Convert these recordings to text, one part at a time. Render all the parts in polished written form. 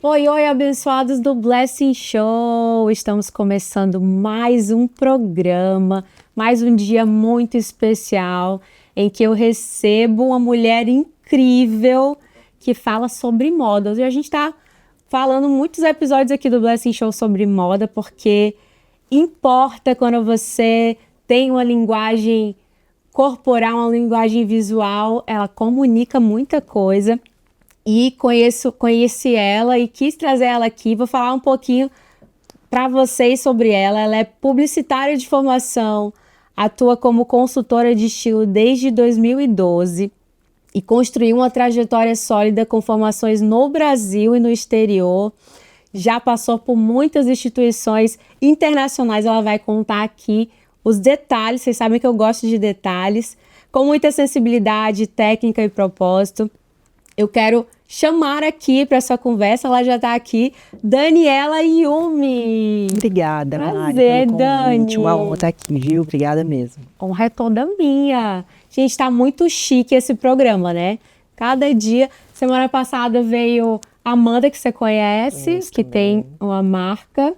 Oi, oi, abençoados do Blessing Show! Estamos começando mais um programa, mais um dia muito especial em que eu recebo uma mulher incrível que fala sobre moda. E a gente está falando muitos episódios aqui do Blessing Show sobre moda, porque importa quando você tem uma linguagem corporal, uma linguagem visual, ela comunica muita coisa. E conheci ela e quis trazer ela aqui. Vou falar um pouquinho para vocês sobre ela. Ela é publicitária de formação, atua como consultora de estilo desde 2012 e construiu uma trajetória sólida com formações no Brasil e no exterior. Já passou por muitas instituições internacionais. Ela vai contar aqui os detalhes. Vocês sabem que eu gosto de detalhes, com muita sensibilidade, técnica e propósito. Eu quero chamar aqui para essa conversa, ela já está aqui, Daniela Yumi. Obrigada, prazer, Mari, Dani. Uma honra estar aqui, viu? Obrigada mesmo. Honra é toda minha. Gente, está muito chique esse programa, né? Cada dia. Semana passada veio a Amanda, que você conhece, que tem uma marca.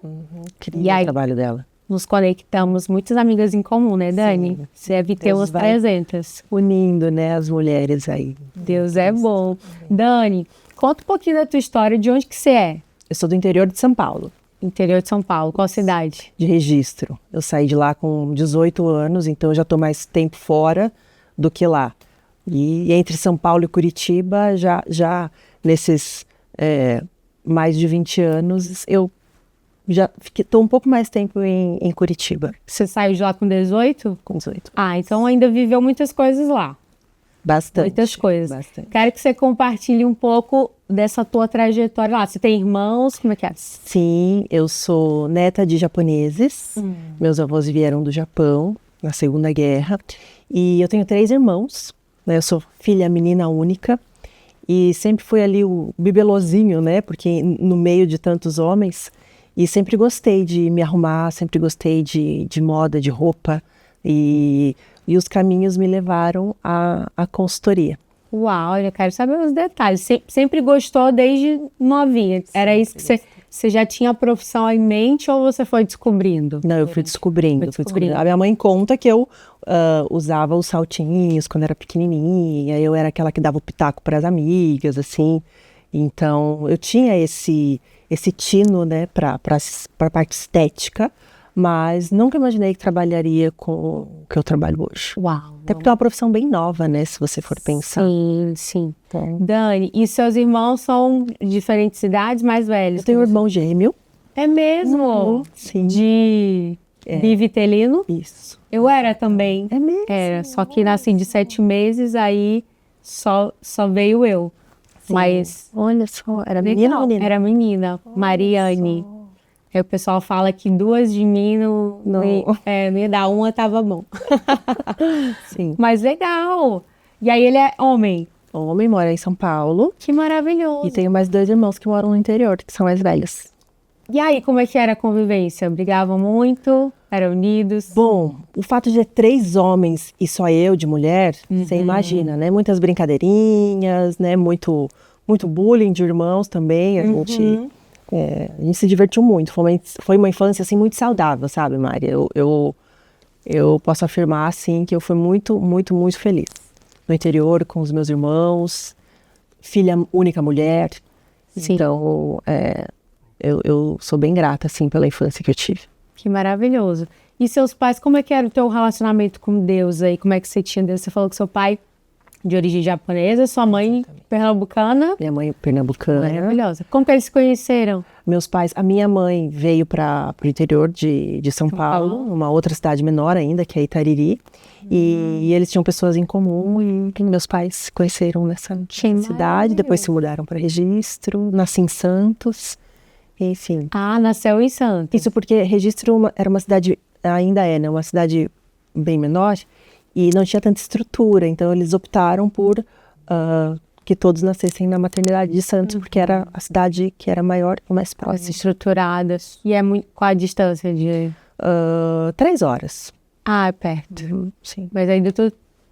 Queria o trabalho dela. Nos conectamos, muitas amigas em comum, né, Dani? Sim. Você deve ter umas 300. Unindo, né, as mulheres aí. Deus é bom. Dani, conta um pouquinho da tua história, de onde que você é? Eu sou do interior de São Paulo. Interior de São Paulo, qual cidade? De Registro. Eu saí de lá com 18 anos, então eu já estou mais tempo fora do que lá. E entre São Paulo e Curitiba, já nesses mais de 20 anos, eu já estou um pouco mais tempo em Curitiba. Você saiu de lá com 18? Com 18. Ah, então ainda viveu muitas coisas lá. Bastante. Muitas coisas. Bastante. Quero que você compartilhe um pouco dessa tua trajetória lá. Você tem irmãos? Como é que é? Sim, eu sou neta de japoneses. Meus avós vieram do Japão na Segunda Guerra. E eu tenho 3 irmãos, né? Eu sou filha menina única. E sempre fui ali o bibelozinho, né? Porque no meio de tantos homens. E sempre gostei de me arrumar, sempre gostei de moda, de roupa. E os caminhos me levaram à consultoria. Uau, eu quero saber os detalhes. Sempre gostou desde novinha? Era isso que você já tinha a profissão em mente ou você foi descobrindo? Não, eu fui descobrindo. A minha mãe conta que eu usava os saltinhos quando era pequenininha. Eu era aquela que dava o pitaco para as amigas, assim. Então, eu tinha esse tino, né, para a parte estética, mas nunca imaginei que trabalharia com o que eu trabalho hoje. Uau! Até porque é uma profissão bem nova, né, se você for pensar. Sim, sim. Então, Dani, e seus irmãos são de diferentes cidades, mais velhos? Eu tenho um irmão gêmeo. É mesmo? Sim. De bivitelino? Isso. Eu era também. É mesmo? Era, só que nasci de 7 meses, aí só veio eu. Sim. Mas, olha só, era menina ou menina? Era menina, Mariane. Aí o pessoal fala que 2 de mim não ia dar, uma tava bom. Sim. Mas legal. E aí ele é homem? Homem, mora em São Paulo. Que maravilhoso. E tenho mais 2 irmãos que moram no interior, que são mais velhos. E aí, como é que era a convivência? Brigavam muito? Eram unidos? Bom, o fato de ter 3 homens e só eu de mulher, você imagina, né? Muitas brincadeirinhas, né? Muito bullying de irmãos também. A gente se divertiu muito. Foi uma infância, assim, muito saudável, sabe, Mari? Eu posso afirmar, assim, que eu fui muito, muito, muito feliz. No interior, com os meus irmãos, filha única mulher. Sim. Então, eu sou bem grata, assim, pela infância que eu tive. Que maravilhoso. E seus pais, como é que era o teu relacionamento com Deus aí? Como é que você tinha Deus? Você falou que seu pai de origem japonesa, sua mãe pernambucana. Minha mãe pernambucana. Maravilhosa. Como que eles se conheceram? Meus pais, a minha mãe veio para o interior de São Paulo, uma outra cidade menor ainda, que é Itariri. E eles tinham pessoas em comum e meus pais se conheceram nessa cidade. Depois se mudaram para Registro, nasci em Santos. Enfim. Ah, nasceu em Santos. Isso porque Registro era uma cidade, ainda é, né? Uma cidade bem menor e não tinha tanta estrutura. Então eles optaram por que todos nascessem na maternidade de Santos, porque era a cidade que era maior e mais próxima. Estruturadas. E qual a distância de... 3 horas. Ah, é perto. Sim. Mas ainda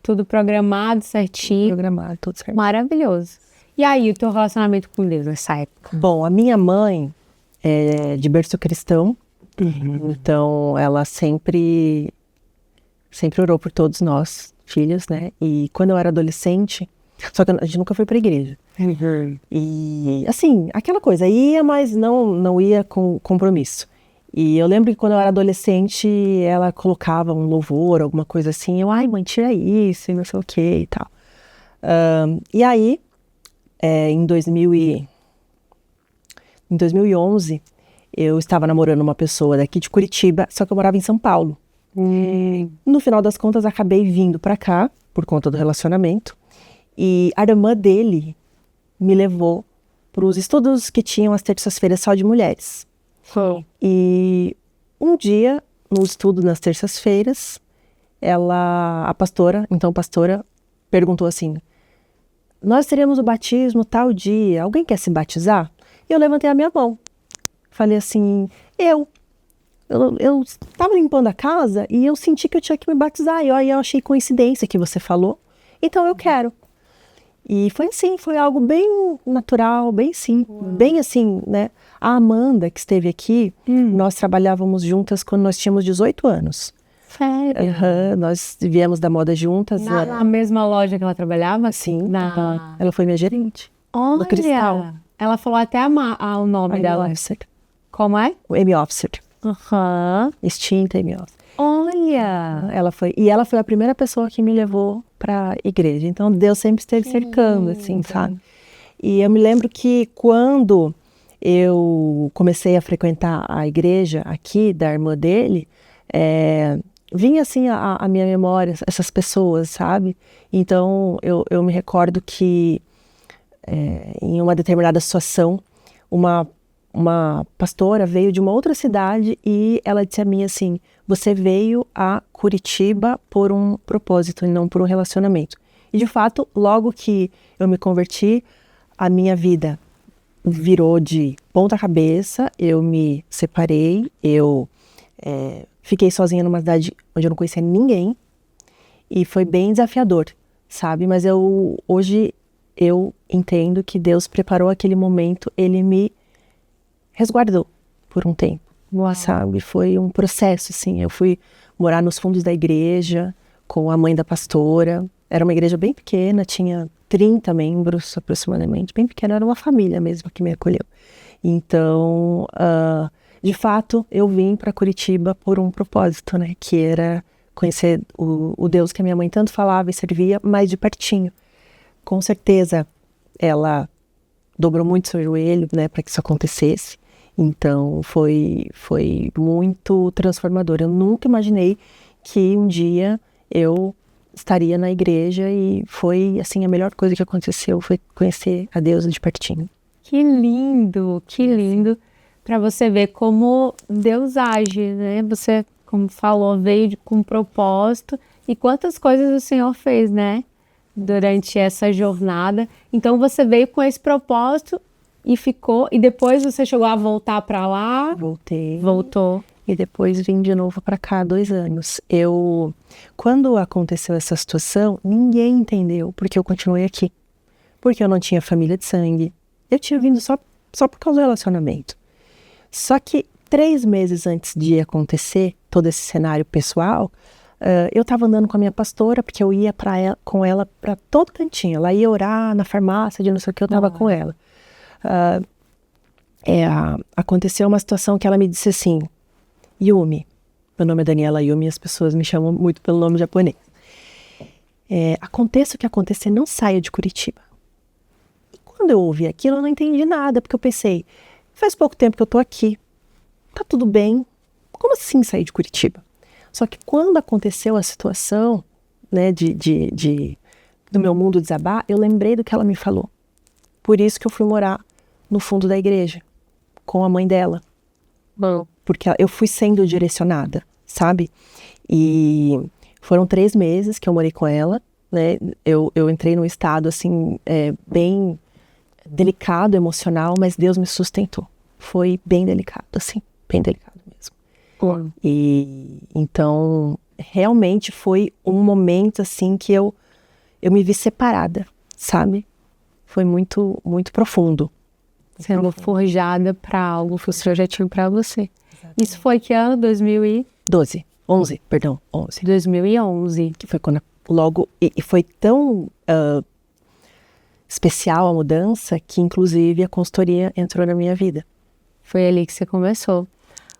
tudo programado certinho. Programado, tudo certo. Maravilhoso. E aí, o teu relacionamento com Deus nessa época? Bom, a minha mãe é de berço cristão, então ela sempre orou por todos nós, filhos, né? E quando eu era adolescente, só que a gente nunca foi pra igreja. E, assim, aquela coisa, ia, mas não ia com compromisso. E eu lembro que quando eu era adolescente, ela colocava um louvor, alguma coisa assim. Eu, ai, mãe, tira isso, e não sei o que e tal. E aí, em 2011, eu estava namorando uma pessoa daqui de Curitiba, só que eu morava em São Paulo. No final das contas, acabei vindo pra cá, por conta do relacionamento. E a irmã dele me levou para os estudos que tinham às terças-feiras só de mulheres. E um dia, no estudo nas terças-feiras, a pastora, perguntou assim: nós teremos o batismo tal dia, alguém quer se batizar? E eu levantei a minha mão. Falei assim, eu estava limpando a casa e eu senti que eu tinha que me batizar. E aí eu achei coincidência que você falou, então eu quero. E foi assim, foi algo bem natural, bem simples, bem assim, né? A Amanda, que esteve aqui, nós trabalhávamos juntas quando nós tínhamos 18 anos. Sério? Nós viemos da moda juntas. Na mesma loja que ela trabalhava? Sim, ela foi minha gerente. Olha, Cristal. ela falou até o nome dela. Officer. Como é? O Amy Officer. Extinta Amy Officer. Olha! Ela foi a primeira pessoa que me levou para igreja. Então Deus sempre esteve cercando, assim, sabe? E eu me lembro que quando eu comecei a frequentar a igreja aqui da irmã dele, vinha assim a minha memória, essas pessoas, sabe? Então eu me recordo que em uma determinada situação, uma pastora veio de uma outra cidade e ela disse a mim assim: você veio a Curitiba por um propósito e não por um relacionamento. E de fato, logo que eu me converti, a minha vida virou de ponta cabeça, eu me separei, eu fiquei sozinha numa cidade onde eu não conhecia ninguém e foi bem desafiador, sabe? Mas hoje eu entendo que Deus preparou aquele momento, Ele me resguardou por um tempo, sabe? Foi um processo, assim. Eu fui morar nos fundos da igreja com a mãe da pastora. Era uma igreja bem pequena, tinha 30 membros aproximadamente, bem pequena, era uma família mesmo que me acolheu. Então, de fato, eu vim para Curitiba por um propósito, né? Que era conhecer o Deus que a minha mãe tanto falava e servia, mas de pertinho. Com certeza, ela dobrou muito seu joelho, né, para que isso acontecesse. Então, foi muito transformador. Eu nunca imaginei que um dia eu estaria na igreja e foi, assim, a melhor coisa que aconteceu foi conhecer a Deus de pertinho. Que lindo para você ver como Deus age, né? Você, como falou, veio com um propósito e quantas coisas o Senhor fez, né? Durante essa jornada. Então, você veio com esse propósito e ficou, e depois você chegou a voltar para lá? Voltou. E depois vim de novo para cá há 2 anos. Quando aconteceu essa situação, ninguém entendeu porque eu continuei aqui. Porque eu não tinha família de sangue. Eu tinha vindo só por causa do relacionamento. Só que 3 meses antes de acontecer todo esse cenário pessoal, eu estava andando com a minha pastora, porque eu ia com ela para todo cantinho. Ela ia orar na farmácia, de não sei o que, eu estava com ela. Aconteceu uma situação que ela me disse assim: Yumi, meu nome é Daniela Yumi, as pessoas me chamam muito pelo nome japonês. Aconteça o que acontecer, não saia de Curitiba. E quando eu ouvi aquilo, eu não entendi nada, porque eu pensei, faz pouco tempo que eu tô aqui, tá tudo bem, como assim sair de Curitiba? Só que quando aconteceu a situação, né, do meu mundo desabar, eu lembrei do que ela me falou. Por isso que eu fui morar no fundo da igreja, com a mãe dela. Bom. Porque eu fui sendo direcionada, sabe? E foram 3 meses que eu morei com ela, né? Eu entrei num estado, assim, bem delicado, emocional, mas Deus me sustentou. Foi bem delicado, assim, bem delicado mesmo. E então, realmente foi um momento, assim, que eu me vi separada, sabe? foi muito, muito profundo. Sendo forjada para algo que o Senhor já tinha para você. Exatamente. Isso foi que ano? 11, perdão, 11. 2011. Que foi quando logo... E foi tão especial a mudança que, inclusive, a consultoria entrou na minha vida. Foi ali que você começou.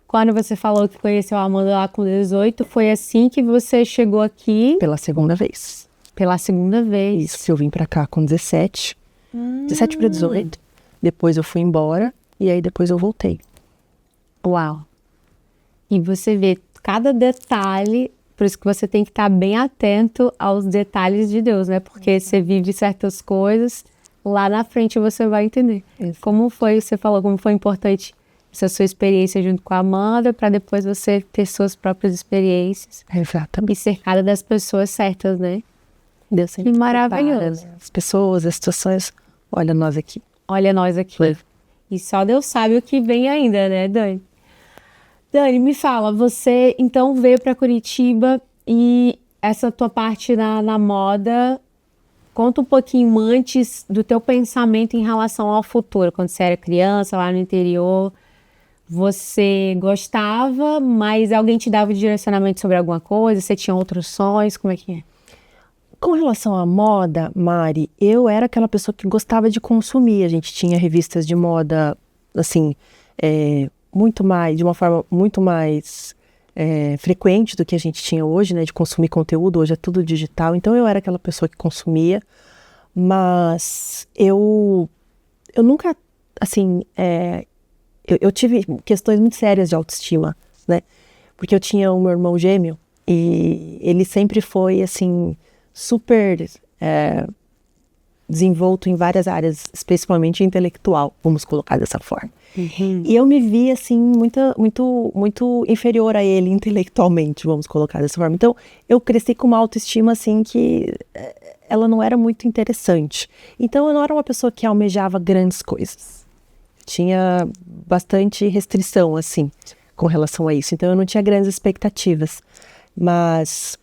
Quando você falou que conheceu a Amanda lá com 18, foi assim que você chegou aqui? Pela segunda vez. Pela segunda vez. Isso, eu vim pra cá com 17. 17 para 18. Depois eu fui embora e aí depois eu voltei. Uau! E você vê cada detalhe, por isso que você tem que estar bem atento aos detalhes de Deus, né? Porque você vive certas coisas, lá na frente você vai entender. Isso. Como foi, você falou, como foi importante essa sua experiência junto com a Amanda, para depois você ter suas próprias experiências. Exatamente. E cercada das pessoas certas, né? Deus sempre que maravilhoso. As pessoas, as situações, olha nós aqui. Olha nós aqui. Foi. E só Deus sabe o que vem ainda, né, Dani? Dani, me fala, você então veio para Curitiba e essa tua parte na moda, conta um pouquinho antes do teu pensamento em relação ao futuro, quando você era criança, lá no interior, você gostava, mas alguém te dava direcionamento sobre alguma coisa, você tinha outros sonhos, como é que é? Com relação à moda, Mari, eu era aquela pessoa que gostava de consumir. A gente tinha revistas de moda, assim, de uma forma muito mais frequente do que a gente tinha hoje, né? De consumir conteúdo, hoje é tudo digital. Então eu era aquela pessoa que consumia, mas eu nunca, assim, eu tive questões muito sérias de autoestima, né? Porque eu tinha um meu irmão gêmeo e ele sempre foi, assim, super desenvolto em várias áreas, especialmente intelectual, vamos colocar dessa forma. Uhum. E eu me vi, assim, muito inferior a ele intelectualmente, vamos colocar dessa forma. Então, eu cresci com uma autoestima, assim, que ela não era muito interessante. Então, eu não era uma pessoa que almejava grandes coisas. Tinha bastante restrição, assim, com relação a isso. Então, eu não tinha grandes expectativas. Mas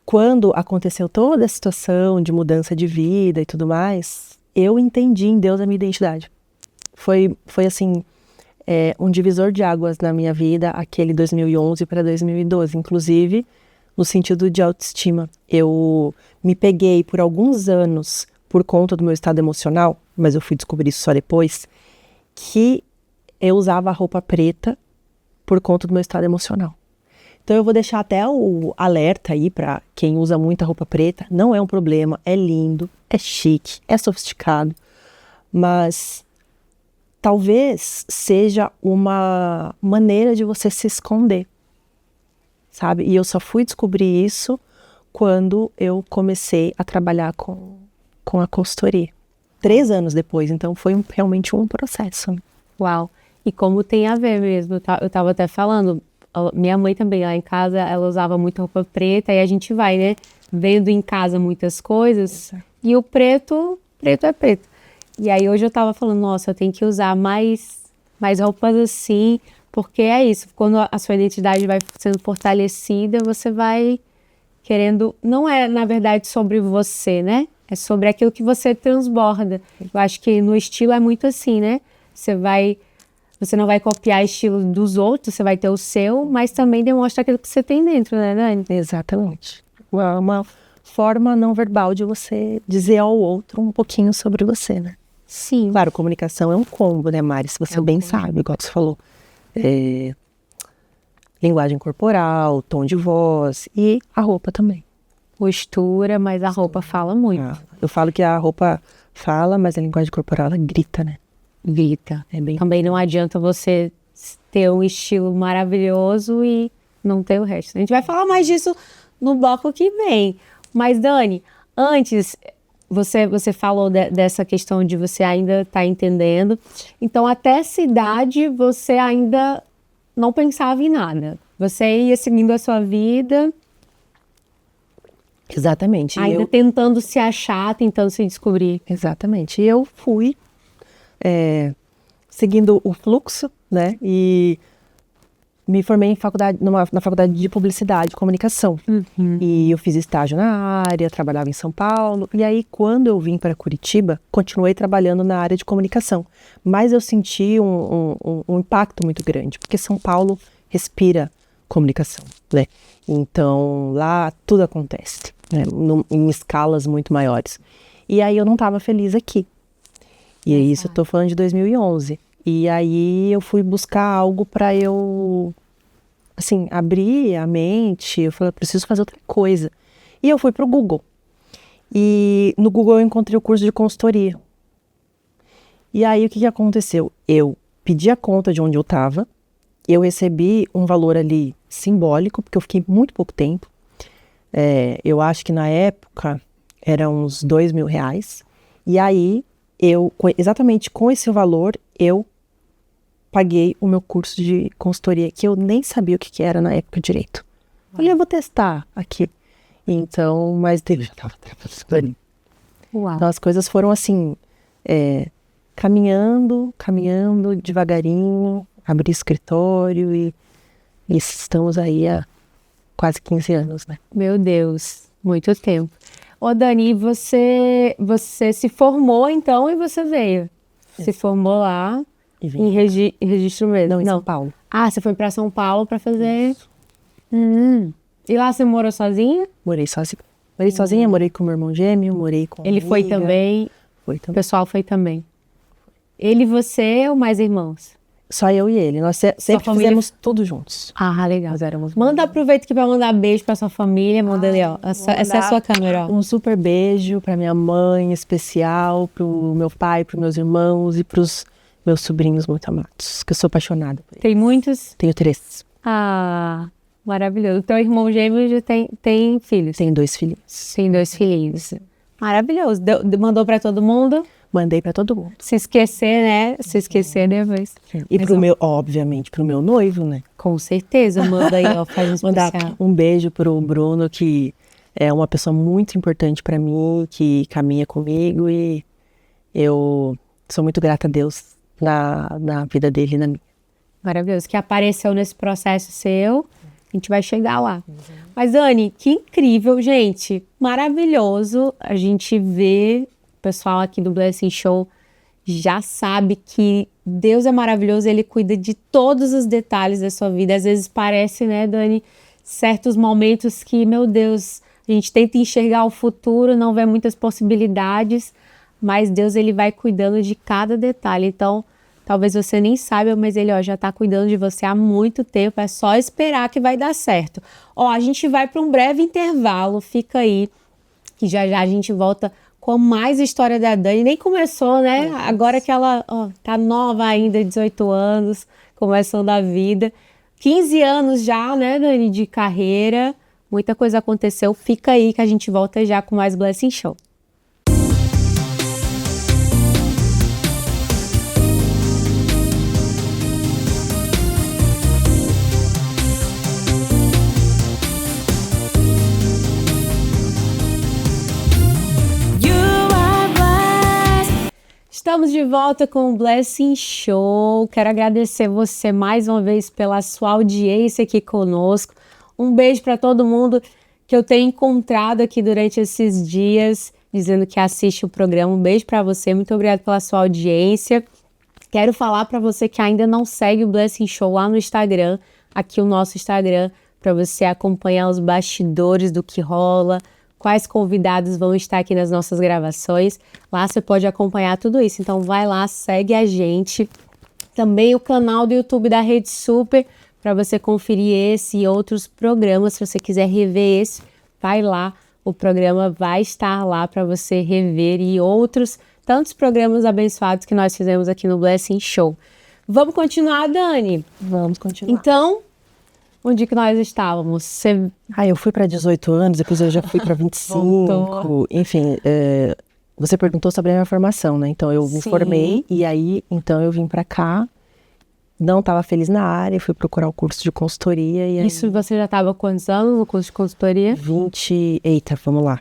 quando aconteceu toda a situação de mudança de vida e tudo mais, eu entendi em Deus a minha identidade. Foi assim, um divisor de águas na minha vida, aquele 2011 para 2012, inclusive no sentido de autoestima. Eu me peguei por alguns anos, por conta do meu estado emocional, mas eu fui descobrir isso só depois, que eu usava a roupa preta por conta do meu estado emocional. Então eu vou deixar até o alerta aí para quem usa muita roupa preta. Não é um problema, é lindo, é chique, é sofisticado, mas talvez seja uma maneira de você se esconder, sabe? E eu só fui descobrir isso quando eu comecei a trabalhar com a consultoria. 3 anos depois, então foi realmente um processo. Uau! E como tem a ver mesmo, eu estava até falando, minha mãe também lá em casa, ela usava muita roupa preta e a gente vai, né, vendo em casa muitas coisas. Exato. E o preto é preto. E aí hoje eu tava falando, nossa, eu tenho que usar mais roupas assim, porque é isso, quando a sua identidade vai sendo fortalecida, você vai querendo, não é na verdade sobre você, né? É sobre aquilo que você transborda. Eu acho que no estilo é muito assim, né? Você não vai copiar estilo dos outros, você vai ter o seu, mas também demonstra aquilo que você tem dentro, né, Dani? Exatamente. Uma forma não verbal de você dizer ao outro um pouquinho sobre você, né? Sim. Claro, comunicação é um combo, né, Mari? Se você bem sabe, igual você falou. Linguagem corporal, tom de voz e a roupa também. Postura, mas a roupa fala muito. Eu falo que a roupa fala, mas a linguagem corporal, ela grita, né? Grita. Também não adianta você ter um estilo maravilhoso e não ter o resto. A gente vai falar mais disso no bloco que vem. Mas, Dani, antes, você falou dessa questão de você ainda estar entendendo. Então, até essa idade, você ainda não pensava em nada. Você ia seguindo a sua vida. Exatamente. Ainda tentando se achar, tentando se descobrir. Exatamente. E eu fui seguindo o fluxo, né? E me formei na faculdade de publicidade e comunicação. E eu fiz estágio na área, trabalhava em São Paulo. E aí, quando eu vim para Curitiba, continuei trabalhando na área de comunicação. Mas eu senti um impacto muito grande, porque São Paulo respira comunicação, né? Então, lá tudo acontece, né? Em escalas muito maiores. E aí, eu não estava feliz aqui. E é isso, eu tô falando de 2011. E aí, eu fui buscar algo para eu, assim, abrir a mente. Eu falei, eu preciso fazer outra coisa. E eu fui pro Google. E no Google eu encontrei o curso de consultoria. E aí, o que aconteceu? Eu pedi a conta de onde eu estava. Eu recebi um valor ali simbólico, porque eu fiquei muito pouco tempo. Eu acho que na época era uns R$2.000. E aí, exatamente com esse valor, eu paguei o meu curso de consultoria, que eu nem sabia o que era na época direito. Falei, eu vou testar aqui. Então, mas eu já estava trabalhando. Então, as coisas foram assim, caminhando devagarinho, abri escritório e estamos aí há quase 15 anos, né? Meu Deus, muito tempo. Ô Dani, você se formou então e você veio? Se formou lá em registro mesmo? Não, em São Paulo. Ah, você foi para São Paulo para fazer... E lá você morou sozinha? Morei sozinha. Morei sozinha, morei com meu irmão gêmeo, morei com Ele foi também? Foi também. O pessoal foi também. Ele e você ou mais irmãos? Só eu e ele. Nós sempre fizemos tudo juntos. Ah, legal. Nós éramos... Aproveita que vai mandar beijo pra sua família. Manda ali, ó. Essa é a sua câmera, ó. Um super beijo pra minha mãe, especial, pro meu pai, pros meus irmãos e pros meus sobrinhos muito amados, que eu sou apaixonada por eles. Tem muitos? Tenho 3. Ah, maravilhoso. O teu irmão gêmeo já tem filhos? Tenho 2 filhinhos. Tem 2 filhinhos. Maravilhoso. Mandou pra todo mundo? Mandei pra todo mundo. Se esquecer, né? Se esquecer depois. E obviamente, pro meu noivo, né? Com certeza. Manda aí, ó. Faz um Mandar especial. um beijo pro Bruno, que é uma pessoa muito importante pra mim, que caminha comigo e eu sou muito grata a Deus na vida dele e na minha. Maravilhoso. Que apareceu nesse processo seu. A gente vai chegar lá. Mas, Dani, que incrível, gente. Maravilhoso a gente ver... O pessoal aqui do Blessing Show já sabe que Deus é maravilhoso, Ele cuida de todos os detalhes da sua vida. Às vezes parece, né, Dani, certos momentos que, meu Deus, a gente tenta enxergar o futuro, não vê muitas possibilidades, mas Deus, Ele vai cuidando de cada detalhe. Então, talvez você nem saiba, mas Ele, ó, já tá cuidando de você há muito tempo, é só esperar que vai dar certo. Ó, a gente vai para um breve intervalo, fica aí, que já já a gente volta com mais história da Dani. Nem começou, né? Agora que ela tá nova ainda, 18 anos, começando a vida. 15 anos já, né, Dani, de carreira. Muita coisa aconteceu. Fica aí que a gente volta já com mais Blessing Show. Estamos de volta com o Blessing Show. Quero agradecer você mais uma vez pela sua audiência aqui conosco. Um beijo para todo mundo que eu tenho encontrado aqui durante esses dias, dizendo que assiste o programa. Um beijo para você, muito obrigada pela sua audiência. Quero falar para você que ainda não segue o Blessing Show lá no Instagram, aqui o nosso Instagram, para você acompanhar os bastidores do que rola, quais convidados vão estar aqui nas nossas gravações. Lá você pode acompanhar tudo isso. Então vai lá, segue a gente. Também o canal do YouTube da Rede Super, para você conferir esse e outros programas. Se você quiser rever esse, vai lá. O programa vai estar lá para você rever e outros tantos programas abençoados que nós fizemos aqui no Blessing Show. Vamos continuar, Dani? Vamos continuar. Então, onde que nós estávamos? Eu fui para 18 anos, depois eu já fui para 25. Voltou. Enfim, você perguntou sobre a minha formação, né? Então, eu me formei e aí, então, eu vim para cá. Não estava feliz na área, fui procurar o curso de consultoria. E aí... Isso você já estava quantos anos no curso de consultoria? 20... Eita, vamos lá.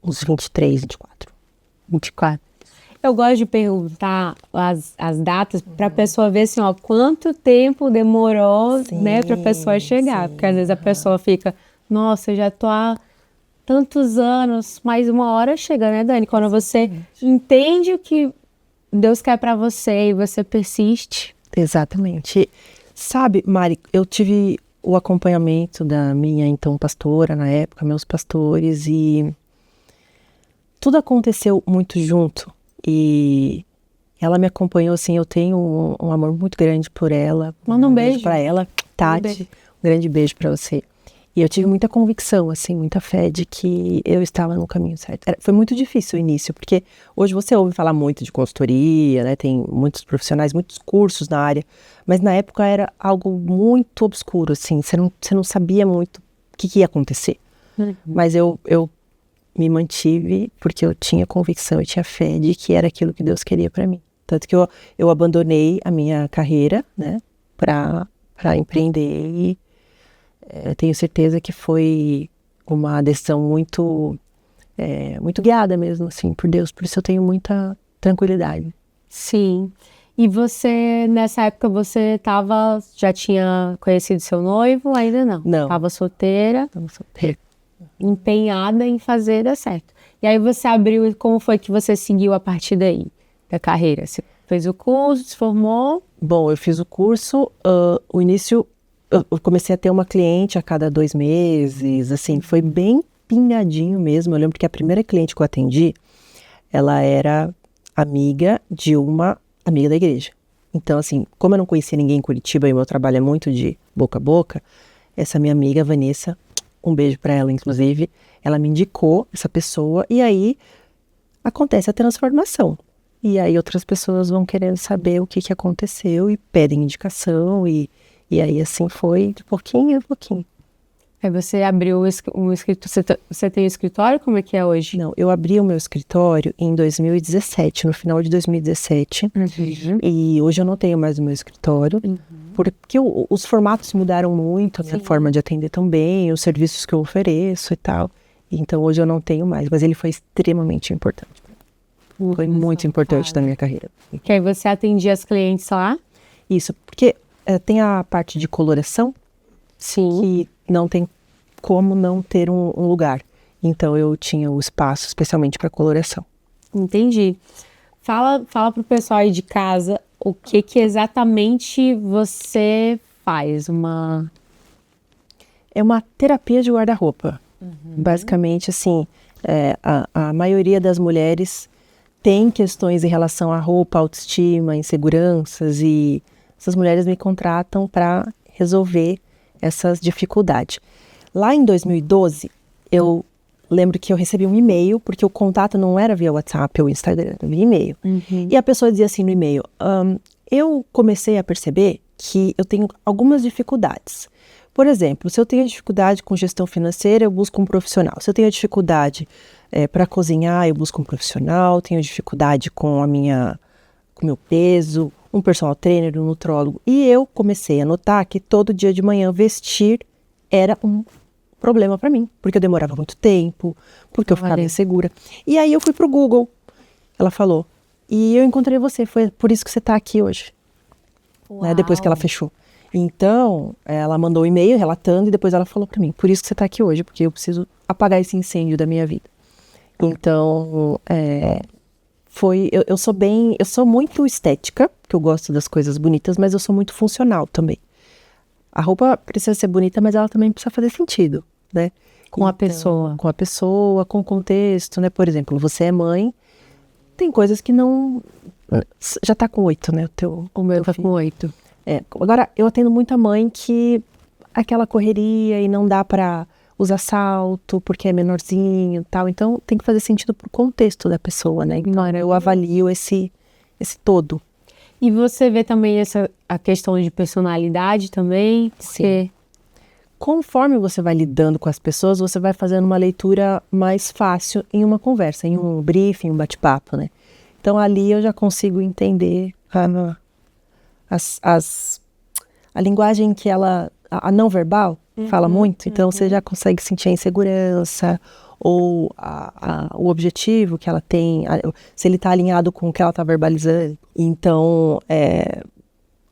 Uns 23, 24. 24. Eu gosto de perguntar as datas para a pessoa ver assim, ó, quanto tempo demorou, né, para a pessoa chegar. Porque às vezes a pessoa fica, nossa, eu já tô há tantos anos, mas uma hora chega, né, Dani? Quando você entende o que Deus quer para você e você persiste. Exatamente. Sabe, Mari, eu tive o acompanhamento da minha então pastora na época, meus pastores, e tudo aconteceu muito junto. E ela me acompanhou, assim, eu tenho um amor muito grande por ela. Manda um beijo para ela, Tati. Um grande beijo para você. E eu tive muita convicção, assim, muita fé de que eu estava no caminho certo. Foi muito difícil o início, porque hoje você ouve falar muito de consultoria, né? Tem muitos profissionais, muitos cursos na área, mas na época era algo muito obscuro, assim, você não sabia muito o que ia acontecer. Mas eu me mantive porque eu tinha convicção, eu tinha fé de que era aquilo que Deus queria para mim. Tanto que eu abandonei a minha carreira, né, para empreender e tenho certeza que foi uma decisão muito guiada mesmo, assim, por Deus. Por isso eu tenho muita tranquilidade. Sim. E você, nessa época, já tinha conhecido seu noivo? Ainda não? Não. Estava solteira? Estava solteira. Empenhada em fazer dar certo. E aí você abriu, como foi que você seguiu a partir daí, da carreira? Você fez o curso, se formou? Bom, eu fiz o curso, o início, eu comecei a ter uma cliente a cada 2 meses, assim, foi bem pingadinho mesmo. Eu lembro que a primeira cliente que eu atendi, ela era amiga de uma amiga da igreja. Então, assim, como eu não conhecia ninguém em Curitiba e o meu trabalho é muito de boca a boca, essa minha amiga, Vanessa, um beijo para ela, inclusive, ela me indicou essa pessoa e aí acontece a transformação. E aí outras pessoas vão querendo saber o que aconteceu e pedem indicação e aí assim foi de pouquinho em pouquinho. Aí você abriu um escritório, você tem um escritório? Como é que é hoje? Não, eu abri o meu escritório em 2017, no final de 2017. E hoje eu não tenho mais o meu escritório, porque os formatos mudaram muito, a minha forma de atender também, os serviços que eu ofereço e tal. Então hoje eu não tenho mais, mas ele foi extremamente importante. Foi muito importante na minha carreira. Que aí você atendia as clientes lá? Isso, porque tem a parte de coloração, que não tem como não ter um lugar. Então eu tinha o espaço especialmente para coloração. Entendi. Fala pro pessoal aí de casa o que exatamente você faz. É uma terapia de guarda-roupa. Basicamente, assim, a maioria das mulheres tem questões em relação à roupa, autoestima, inseguranças, e essas mulheres me contratam para resolver essas dificuldades. Lá em 2012, eu lembro que eu recebi um e-mail, porque o contato não era via WhatsApp ou Instagram, era via e-mail. E a pessoa dizia assim no e-mail, eu comecei a perceber que eu tenho algumas dificuldades. Por exemplo, se eu tenho dificuldade com gestão financeira, eu busco um profissional. Se eu tenho dificuldade para cozinhar, eu busco um profissional. Tenho dificuldade com o meu peso, um personal trainer, um nutrólogo. E eu comecei a notar que todo dia de manhã vestir era um problema para mim, porque eu demorava muito tempo, porque eu ficava insegura. E aí eu fui pro Google, ela falou, e eu encontrei você, foi por isso que você tá aqui hoje, né, depois que ela fechou. Então, ela mandou um e-mail relatando e depois ela falou para mim, por isso que você tá aqui hoje, porque eu preciso apagar esse incêndio da minha vida. Então, eu sou muito estética, porque eu gosto das coisas bonitas, mas eu sou muito funcional também. A roupa precisa ser bonita, mas ela também precisa fazer sentido, né? Com a pessoa. Com a pessoa, com o contexto, né? Por exemplo, você é mãe, tem coisas que não... Já tá com 8, né? O meu tá com 8. Agora, eu atendo muita mãe que aquela correria e não dá pra usar salto, porque é menorzinho e tal. Então, tem que fazer sentido pro contexto da pessoa, né? Então, eu avalio esse todo. E você vê também a questão de personalidade também? Sim. Conforme você vai lidando com as pessoas, você vai fazendo uma leitura mais fácil em uma conversa, em um briefing, um bate-papo, né? Então, ali eu já consigo entender a linguagem que a não verbal fala muito. Então, você já consegue sentir a insegurança ou o objetivo que ela tem, se ele está alinhado com o que ela está verbalizando. Então,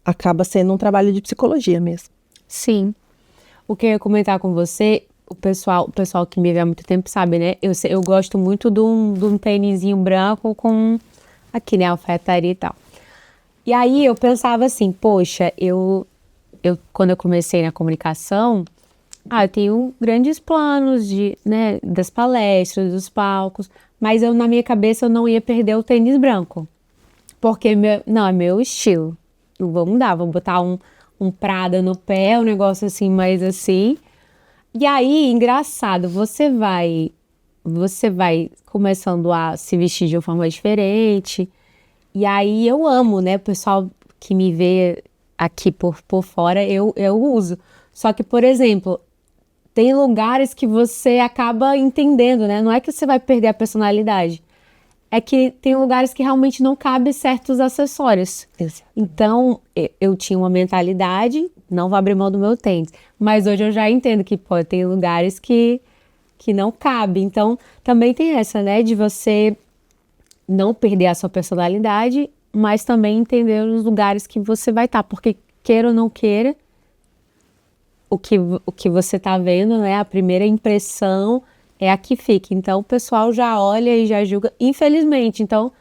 acaba sendo um trabalho de psicologia mesmo. Sim. O que eu ia comentar com você, o pessoal que me vê há muito tempo sabe, né? Eu gosto muito de um tênisinho branco com aqui, né, alfaiataria e tal. E aí eu pensava assim, poxa, quando eu comecei na comunicação, eu tenho grandes planos né, das palestras, dos palcos, mas na minha cabeça eu não ia perder o tênis branco. Porque é meu estilo. Não vou mudar, vou botar um Prada no pé, um negócio assim, mais assim. E aí, engraçado, você vai começando a se vestir de uma forma diferente. E aí eu amo, né? O pessoal que me vê aqui por fora, eu uso. Só que, por exemplo, tem lugares que você acaba entendendo, né? Não é que você vai perder a personalidade. É que tem lugares que realmente não cabe certos acessórios. Exato. Então, eu tinha uma mentalidade, não vou abrir mão do meu tênis. Mas hoje eu já entendo que, tem lugares que não cabe. Então, também tem essa, né? De você não perder a sua personalidade, mas também entender os lugares que você vai estar. Porque, queira ou não queira, o que você está vendo, né? A primeira impressão é a que fica. Então, o pessoal já olha e já julga, infelizmente. Então,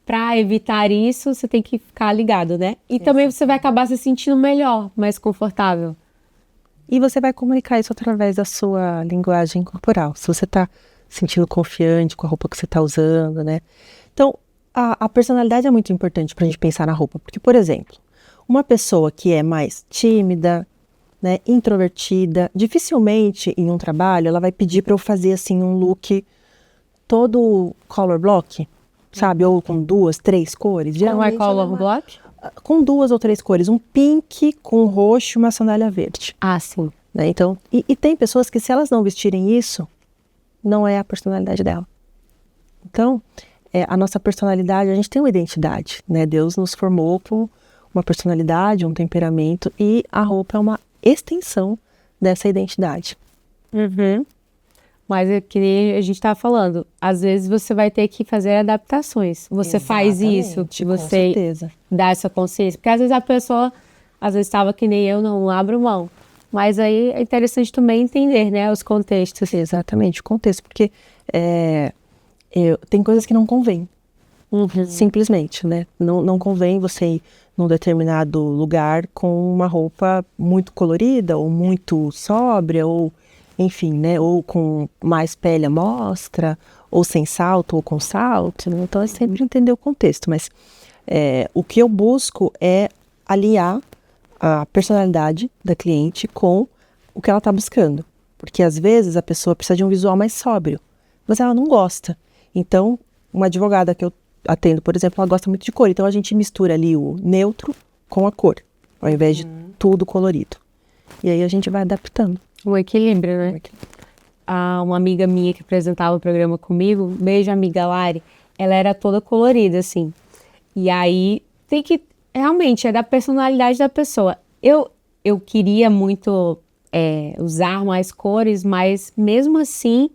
para evitar isso, você tem que ficar ligado, né? E também você vai acabar se sentindo melhor, mais confortável. E você vai comunicar isso através da sua linguagem corporal. Se você está sentindo confiante com a roupa que você está usando, né? Então, a personalidade é muito importante para a gente pensar na roupa. Porque, por exemplo, uma pessoa que é mais tímida, né, introvertida, dificilmente em um trabalho ela vai pedir para eu fazer assim um look todo color block, sabe? Ou com 2, 3 cores. Não é color block? Com 2 ou 3 cores, um pink com roxo e uma sandália verde. Ah, sim. Né? Então, e tem pessoas que se elas não vestirem isso, não é a personalidade dela. Então, a nossa personalidade, a gente tem uma identidade, né? Deus nos formou com uma personalidade, um temperamento, e a roupa é uma extensão dessa identidade. Uhum. Mas é que nem a gente estava falando, às vezes você vai ter que fazer adaptações. Você faz isso, que você dá essa consciência. Porque às vezes a pessoa, estava que nem eu, não abro mão. Mas aí é interessante também entender, né, os contextos. Exatamente, o contexto. Porque tem coisas que não convém. Simplesmente, né? Não convém você ir num determinado lugar com uma roupa muito colorida, ou muito sóbria, ou enfim, né? Ou com mais pele à mostra, ou sem salto, ou com salto, né? Então é sempre entender o contexto. Mas o que eu busco é alinhar a personalidade da cliente com o que ela está buscando. Porque às vezes a pessoa precisa de um visual mais sóbrio, mas ela não gosta. Então, uma advogada que eu atendo, por exemplo, ela gosta muito de cor. Então a gente mistura ali o neutro com a cor, ao invés de tudo colorido. E aí a gente vai adaptando. O equilíbrio, né? Uma amiga minha que apresentava o programa comigo, beijo amiga Lari, ela era toda colorida, assim. E aí tem que, realmente, é da personalidade da pessoa. Eu queria muito usar mais cores, mas mesmo assim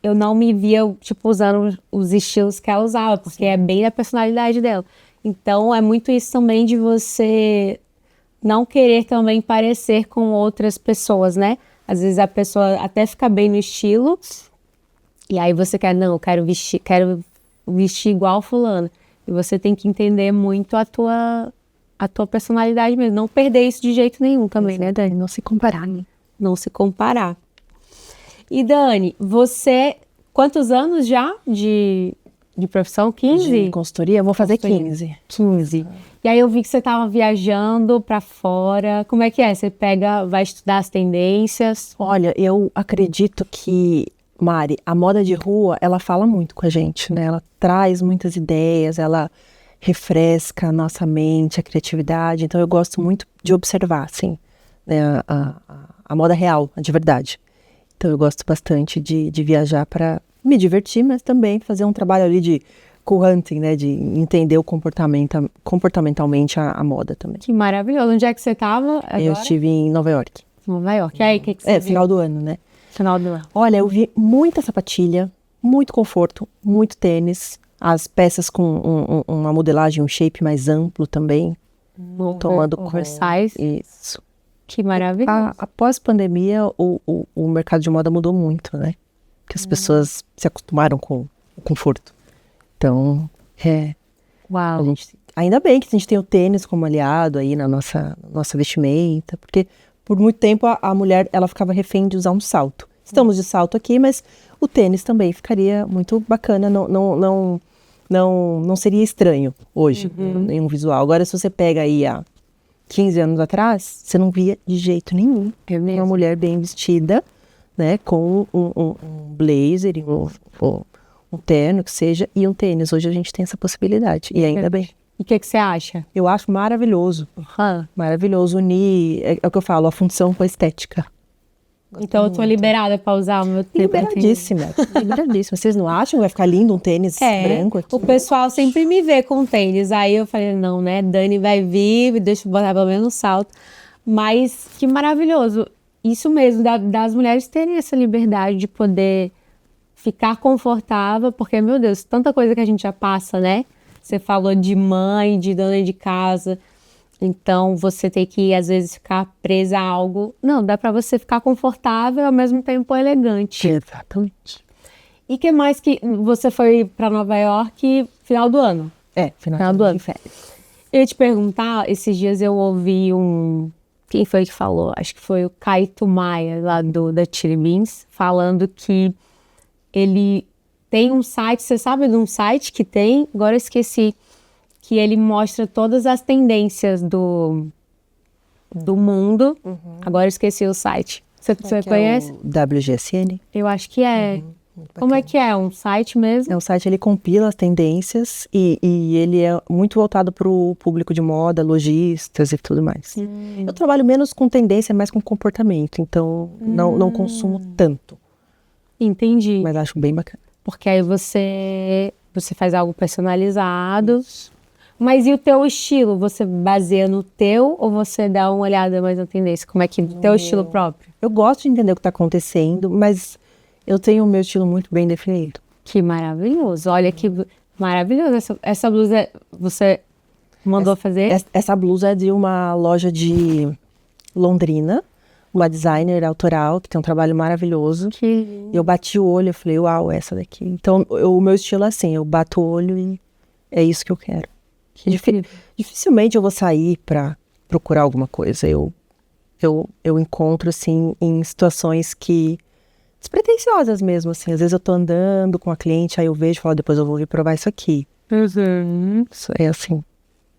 eu não me via, tipo, usando os estilos que ela usava, porque é bem da personalidade dela. Então, é muito isso também de você não querer também parecer com outras pessoas, né? Às vezes a pessoa até fica bem no estilo, e aí você eu quero vestir igual fulano. E você tem que entender muito a tua personalidade mesmo. Não perder isso de jeito nenhum também, né, Dani? Não se comparar, né? Não se comparar. E Dani, você, quantos anos já de profissão? 15? De consultoria? Eu vou fazer 15. 15. E aí eu vi que você estava viajando para fora. Como é que é? Você vai estudar as tendências? Olha, eu acredito que, Mari, a moda de rua, ela fala muito com a gente, né? Ela traz muitas ideias, ela refresca a nossa mente, a criatividade. Então eu gosto muito de observar, assim, né, a moda real, a de verdade. Então eu gosto bastante de viajar para me divertir, mas também fazer um trabalho ali de co-hunting, né? De entender o comportamentalmente a moda também. Que maravilhoso. Onde é que você estava agora? Eu estive em Nova York. Nova York. E aí, o que você viu? Final do ano, né? final do ano? Olha, eu vi muita sapatilha, muito conforto, muito tênis. As peças com uma modelagem, um shape mais amplo também. Tomando oversize. Isso. Que maravilhoso. Após a pandemia, o mercado de moda mudou muito, né? Porque as pessoas se acostumaram com o conforto. Então, Uau. Ainda bem que a gente tem o tênis como aliado aí na nossa vestimenta, porque por muito tempo a mulher ela ficava refém de usar um salto. Estamos de salto aqui, mas o tênis também ficaria muito bacana, não seria estranho hoje, nenhum visual. Agora, se você pega aí há 15 anos atrás, você não via de jeito nenhum uma mulher bem vestida, né, com um blazer e um terno que seja, e um tênis. Hoje a gente tem essa possibilidade, e ainda bem. E o que você acha? Eu acho maravilhoso, maravilhoso unir, é o que eu falo, a função com a estética. Então eu tô liberada pra usar o meu tempo. Liberadíssima. Vocês não acham que vai ficar lindo um tênis branco aqui? O pessoal sempre me vê com tênis. Aí eu falei, não, né? Dani vai vir, deixa eu botar pelo menos um salto. Mas que maravilhoso. Isso mesmo, das mulheres terem essa liberdade de poder ficar confortável. Porque, meu Deus, tanta coisa que a gente já passa, né? Você falou de mãe, de dona de casa. Então, você tem que, às vezes, ficar presa a algo. Não, dá pra você ficar confortável e, ao mesmo tempo, elegante. Exatamente. E que mais que você foi pra Nova York final do ano? Final do ano. Férias. Eu ia te perguntar, esses dias eu ouvi quem foi que falou? Acho que foi o Kaito Maia, lá da Chili Beans, falando que ele tem um site, você sabe de um site que tem? Agora eu esqueci. Que ele mostra todas as tendências do mundo. Agora eu esqueci o site. Você conhece? É o WGSN? Eu acho que é. Como é que é? Um site mesmo? É um site, ele compila as tendências e ele é muito voltado para o público de moda, lojistas e tudo mais. Eu trabalho menos com tendência, mais com comportamento, então não consumo tanto. Entendi. Mas acho bem bacana. Porque aí você faz algo personalizado. Mas e o teu estilo? Você baseia no teu ou você dá uma olhada mais na tendência? Como é que o teu estilo próprio? Eu gosto de entender o que está acontecendo, mas eu tenho o meu estilo muito bem definido. Que maravilhoso. Olha que maravilhoso. Essa blusa você mandou fazer? Essa blusa é de uma loja de Londrina, uma designer autoral que tem um trabalho maravilhoso. Que lindo. E eu bati o olho e falei, uau, essa daqui. Então, o meu estilo é assim, eu bato o olho e é isso que eu quero. Dificilmente eu vou sair para procurar alguma coisa. Eu encontro, assim, em situações despretensiosas mesmo, assim. Às vezes eu tô andando com a cliente, aí eu vejo e falo, depois eu vou vir provar isso aqui. Isso é assim.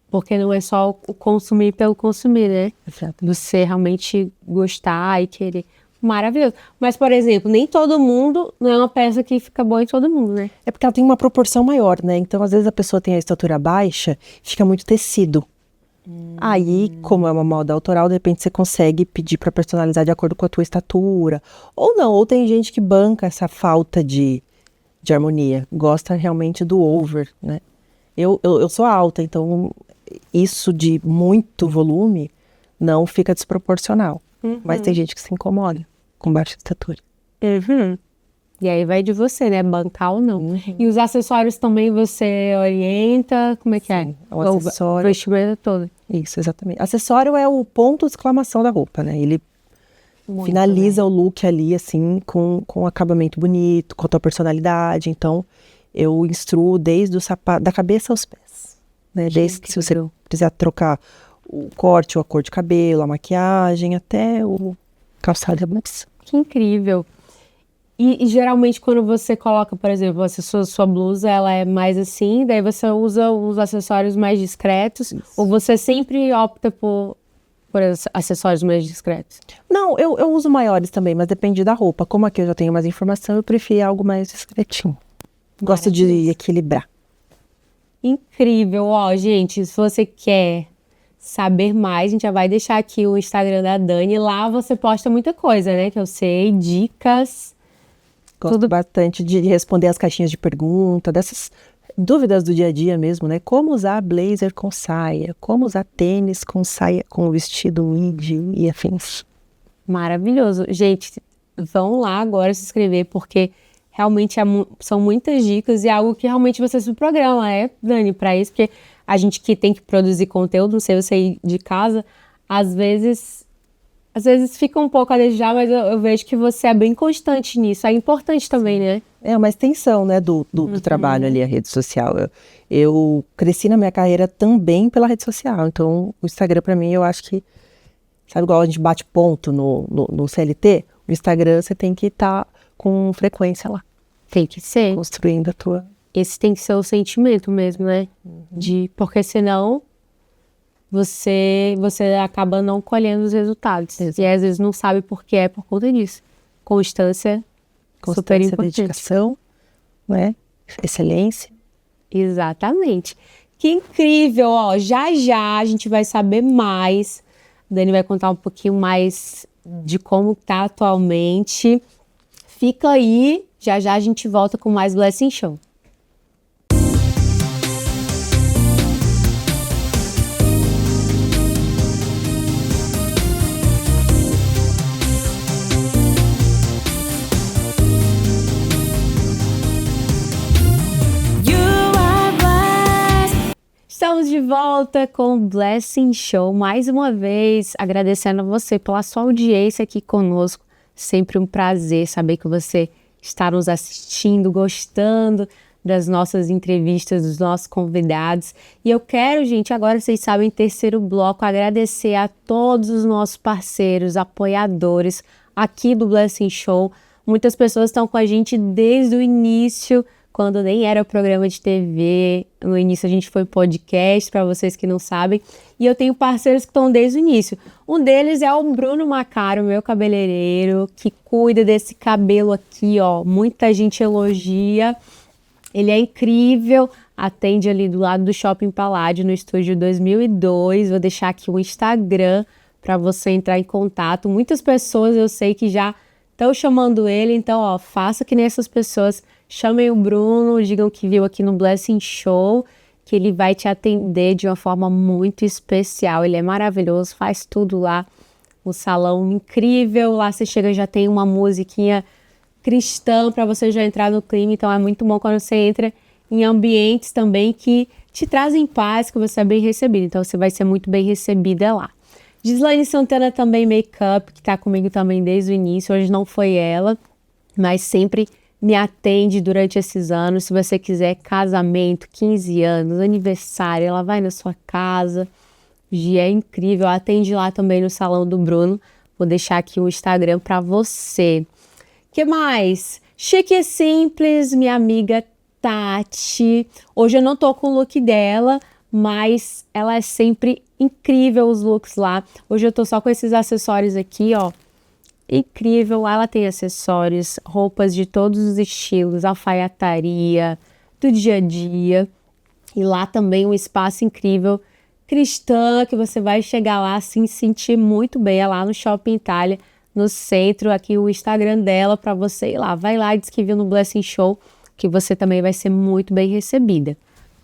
Porque não é só o consumir pelo consumir, né? Exato. Você realmente gostar e querer. Maravilhoso. Mas, por exemplo, nem todo mundo, não é uma peça que fica boa em todo mundo, né? É porque ela tem uma proporção maior, né? Então, às vezes a pessoa tem a estatura baixa, fica muito tecido. Aí, como é uma moda autoral, de repente você consegue pedir para personalizar de acordo com a tua estatura. Ou não, ou tem gente que banca essa falta de harmonia. Gosta realmente do over, né? Eu sou alta, então isso de muito volume não fica desproporcional. Mas tem gente que se incomoda com baixa estatura. E aí vai de você, né? Bancar ou não. E os acessórios também você orienta? Como é que é? O acessório. O vestimento todo. Isso, exatamente. Acessório é o ponto de exclamação da roupa, né? Ele finaliza o look ali, assim, com acabamento bonito, com a tua personalidade. Então, eu instruo desde o sapato, da cabeça aos pés. Né? Desde que se você precisar trocar o corte ou a cor de cabelo, a maquiagem, até o calçado e a blusa. Que incrível. E geralmente quando você coloca, por exemplo, sua blusa, ela é mais assim, daí você usa os acessórios mais discretos, isso. Ou você sempre opta por acessórios mais discretos? Não, eu uso maiores também, mas depende da roupa. Como aqui eu já tenho mais informação, eu prefiro algo mais discretinho. Gosto de equilibrar. Incrível. Ó, gente, se você quer saber mais, a gente já vai deixar aqui o Instagram da Dani. Lá você posta muita coisa, né? Que eu sei, dicas. Gosto bastante de responder as caixinhas de pergunta, dessas dúvidas do dia a dia mesmo, né? Como usar blazer com saia, como usar tênis com saia, com vestido midi e afins. Maravilhoso. Gente, vão lá agora se inscrever, porque realmente são muitas dicas e é algo que realmente você se programa, Dani, para isso, porque a gente que tem que produzir conteúdo, não sei você ir de casa, às vezes fica um pouco a desejar, mas eu vejo que você é bem constante nisso. É importante também, né? É uma extensão, né, do trabalho ali, a rede social. Eu cresci na minha carreira também pela rede social. Então, o Instagram, para mim, eu acho que, sabe, igual a gente bate ponto no CLT, o Instagram você tem que estar com frequência lá. Tem que ser. Construindo a tua... Esse tem que ser o sentimento mesmo, né? Porque senão você acaba não colhendo os resultados. Exato. E às vezes não sabe por que é por conta disso. Constância, super importante. Dedicação, né? Excelência. Exatamente. Que incrível, ó. Já a gente vai saber mais. A Dani vai contar um pouquinho mais de como tá atualmente. Fica aí, já a gente volta com mais Blessing Show. Estamos de volta com o Blessing Show, mais uma vez agradecendo a você pela sua audiência aqui conosco. Sempre um prazer saber que você está nos assistindo, gostando das nossas entrevistas, dos nossos convidados. E eu quero, gente, agora vocês sabem, em terceiro bloco, agradecer a todos os nossos parceiros, apoiadores aqui do Blessing Show. Muitas pessoas estão com a gente desde o início, quando nem era programa de TV. No início a gente foi podcast, para vocês que não sabem. E eu tenho parceiros que estão desde o início. Um deles é o Bruno Macaro, meu cabeleireiro, que cuida desse cabelo aqui, ó. Muita gente elogia. Ele é incrível, atende ali do lado do Shopping Paládio, no estúdio 2002. Vou deixar aqui o Instagram para você entrar em contato. Muitas pessoas eu sei que já estão chamando ele, então, ó, faça que nem essas pessoas. Chamem o Bruno, digam que viu aqui no Blessing Show, que ele vai te atender de uma forma muito especial. Ele é maravilhoso, faz tudo lá. Um salão incrível. Lá você chega, já tem uma musiquinha cristã para você já entrar no clima. Então é muito bom quando você entra em ambientes também que te trazem paz, que você é bem recebido. Então você vai ser muito bem recebida lá. Gislaine Santana também, make-up, que está comigo também desde o início. Hoje não foi ela, mas sempre me atende durante esses anos. Se você quiser casamento, 15 anos, aniversário, ela vai na sua casa. Gia é incrível, atende lá também no salão do Bruno. Vou deixar aqui o Instagram para você. Que mais? Chique e Simples, minha amiga Tati. Hoje eu não tô com o look dela, mas ela é sempre incrível os looks lá. Hoje eu tô só com esses acessórios aqui, ó. Incrível, ela tem acessórios, roupas de todos os estilos, alfaiataria, do dia a dia. E lá também um espaço incrível, cristã, que você vai chegar lá assim, sentir muito bem. É lá no Shopping Itália, no centro, aqui o Instagram dela para você ir lá. Vai lá e diz que viu no Blessing Show, que você também vai ser muito bem recebida.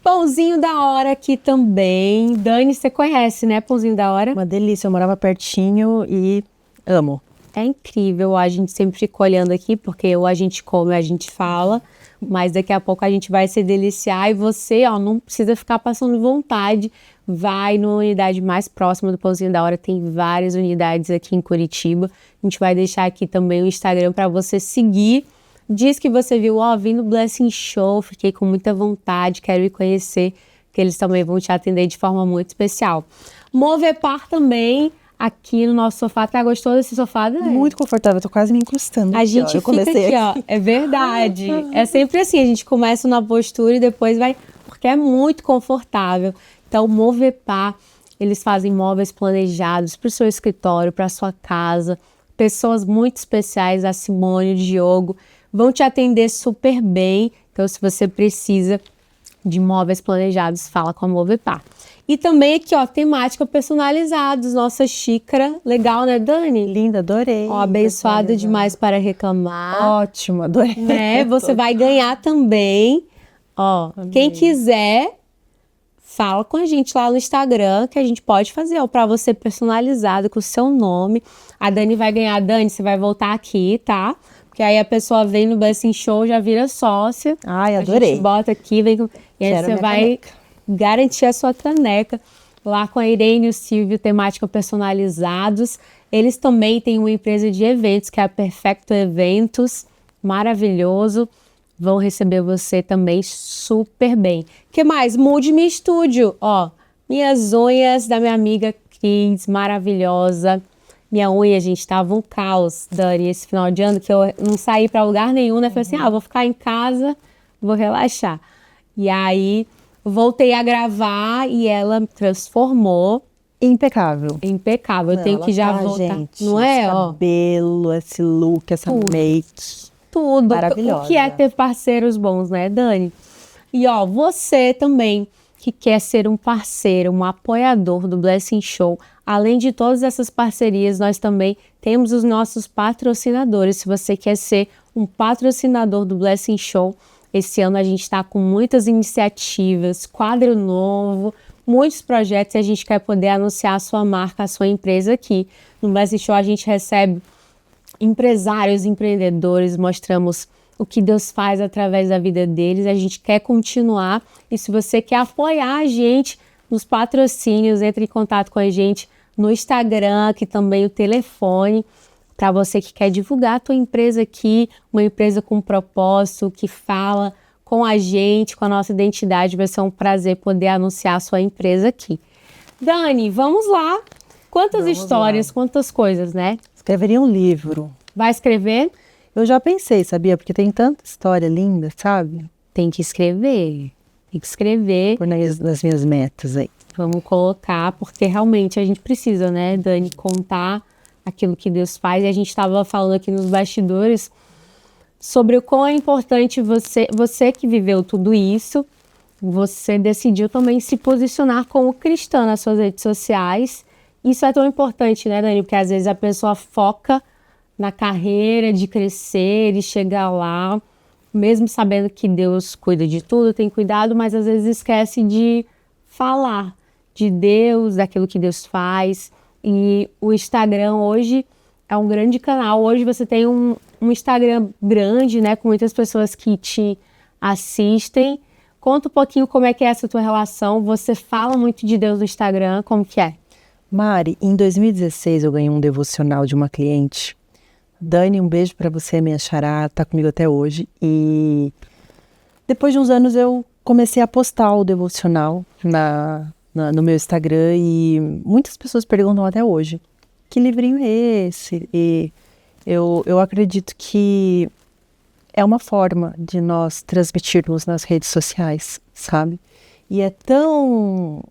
Pãozinho da Hora aqui também. Dani, você conhece, né, Pãozinho da Hora? Uma delícia, eu morava pertinho e amo. É incrível, a gente sempre fica olhando aqui, porque ou a gente come ou a gente fala, mas daqui a pouco a gente vai se deliciar e você, ó, não precisa ficar passando vontade, vai numa unidade mais próxima do Pãozinho da Hora, tem várias unidades aqui em Curitiba, a gente vai deixar aqui também o Instagram para você seguir, diz que você viu, ó, vim no Blessing Show, fiquei com muita vontade, quero ir conhecer, que eles também vão te atender de forma muito especial. Movepar também, aqui no nosso sofá. Tá gostoso desse sofá, né? Muito confortável, tô quase me encostando. A gente fica aqui, ó. É verdade. É sempre assim, a gente começa na postura e depois vai, porque é muito confortável. Então, Movepar, eles fazem móveis planejados para o seu escritório, para a sua casa. Pessoas muito especiais, a Simone, o Diogo, vão te atender super bem. Então, se você precisa de móveis planejados, fala com a Movepar. E também aqui, ó, temática personalizados, nossa xícara. Legal, né, Dani? Linda, adorei. Ó, abençoada demais para reclamar. Ótimo, adorei. Né? Você vai ganhar também. Ó, amei. Quem quiser, fala com a gente lá no Instagram, que a gente pode fazer para você personalizado com o seu nome. A Dani vai ganhar. Dani, você vai voltar aqui, tá? Porque aí a pessoa vem no Blessing Show, já vira sócia. Ai, adorei. A gente bota aqui, vem com... E aí você vai caneca. Garantir a sua caneca lá com a Irene e o Silvio, temática personalizados. Eles também têm uma empresa de eventos, que é a Perfecto Eventos. Maravilhoso. Vão receber você também super bem. O que mais? Mood Me Studio. Ó, minhas unhas da minha amiga Cris, maravilhosa. Minha unha, gente, tava um caos, Dani, esse final de ano, que eu não saí pra lugar nenhum, né? Falei assim, vou ficar em casa, vou relaxar. E aí, voltei a gravar e ela me transformou. Impecável. Impecável. Eu tenho que já voltar. Gente, não é, esse ó? cabelo, esse look, essa make. Tudo. Maravilhosa. O que é ter parceiros bons, né, Dani? E ó, você também que quer ser um parceiro, um apoiador do Blessing Show, além de todas essas parcerias, nós também temos os nossos patrocinadores. Se você quer ser um patrocinador do Blessing Show, esse ano a gente está com muitas iniciativas, quadro novo, muitos projetos e a gente quer poder anunciar a sua marca, a sua empresa aqui. No Blessing Show a gente recebe empresários, empreendedores, mostramos o que Deus faz através da vida deles, a gente quer continuar e se você quer apoiar a gente nos patrocínios, entre em contato com a gente no Instagram, que também o telefone, para você que quer divulgar a tua empresa aqui, uma empresa com propósito, que fala com a gente, com a nossa identidade, vai ser um prazer poder anunciar a sua empresa aqui. Dani, vamos lá. Quantas histórias, quantas coisas, né? Escreveria um livro. Vai escrever? Eu já pensei, sabia? Porque tem tanta história linda, sabe? Tem que escrever. Tem que escrever. Por nas minhas metas aí. Vamos colocar, porque realmente a gente precisa, né, Dani, contar aquilo que Deus faz. E a gente estava falando aqui nos bastidores sobre o quão é importante você que viveu tudo isso, você decidiu também se posicionar como cristã nas suas redes sociais. Isso é tão importante, né, Dani? Porque às vezes a pessoa foca na carreira de crescer e chegar lá, mesmo sabendo que Deus cuida de tudo, tem cuidado, mas às vezes esquece de falar de Deus, daquilo que Deus faz. E o Instagram hoje é um grande canal. Hoje você tem um Instagram grande, né, com muitas pessoas que te assistem. Conta um pouquinho como é que é essa tua relação. Você fala muito de Deus no Instagram, como que é? Mari, em 2016 eu ganhei um devocional de uma cliente. Dani, um beijo pra você, minha xará, tá comigo até hoje. E depois de uns anos eu comecei a postar o devocional no meu Instagram e muitas pessoas perguntam até hoje, que livrinho é esse? E eu acredito que é uma forma de nós transmitirmos nas redes sociais, sabe? E é tão